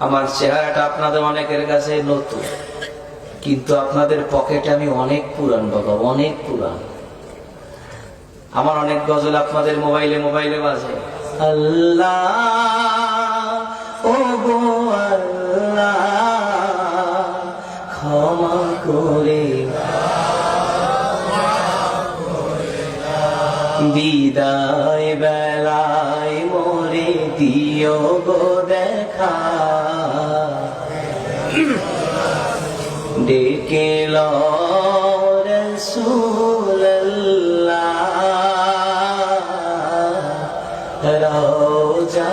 আমার চেহারাটা আপনাদের অনেকের কাছে নতুন, কিন্তু আপনাদের পকেটে আমি অনেক পুরান বাবা, অনেক পুরান। আমার অনেক গজল আপনাদের মোবাইলে মোবাইলে বাজে। আল্লাহ ও গো আল্লাহ ক্ষমা করে বিদায় বেলায় মোরে দিও গো দেখা, ডেকে লো রাসূলুল্লাহ রওজা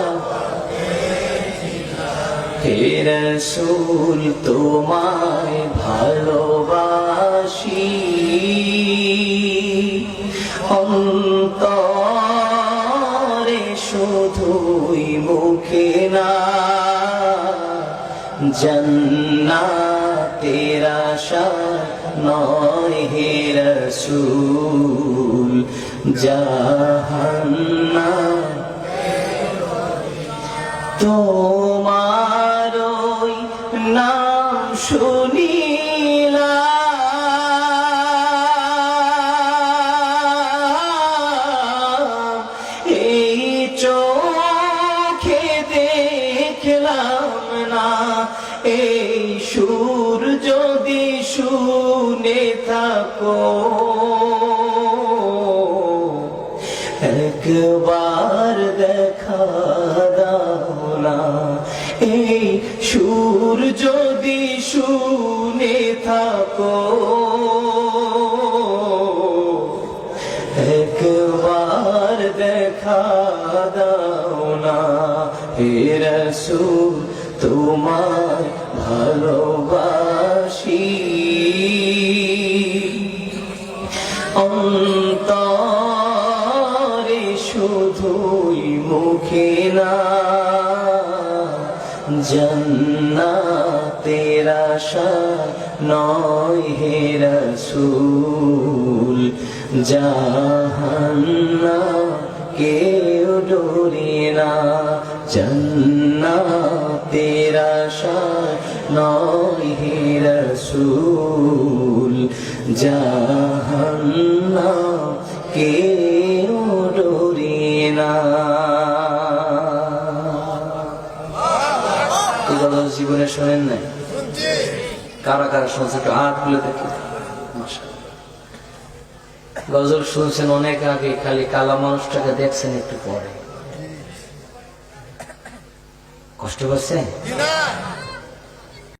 হে রাসূল তোমায় ভালোবাসি, অন্তরে শুধুই মুখে না, জান্নাতের আশা নয় হে রাসূল, জাহান্নাম তোমার ওই নাম শুনিলাম, এই চোখে দেখলাম না, এই সুর যদি শুনে থাকো একবার দেখা দাও না, এই সুর যদি শুনে থাকো একবার দেখা দাও না, হে রাসূল তোমায় ভালোবাসি, অন্তরে শুধুই মুখে না, জান্নাতের আশা নয় হে রাসূল, জাহান্নাম কেউ ডোরে না, জান্নাতের আশা নয় হে রাসূল, জাহান্নাম কেউ ডোরে না। এই কথা জীবনে শোনেন নাই? কারা কারা শুনছে একটু হাত খুলে দেখি। গজল শুনছেন অনেক আগে, খালি কালা মানুষটাকে দেখছেন একটু পরে। কষ্ট পাচ্ছেন?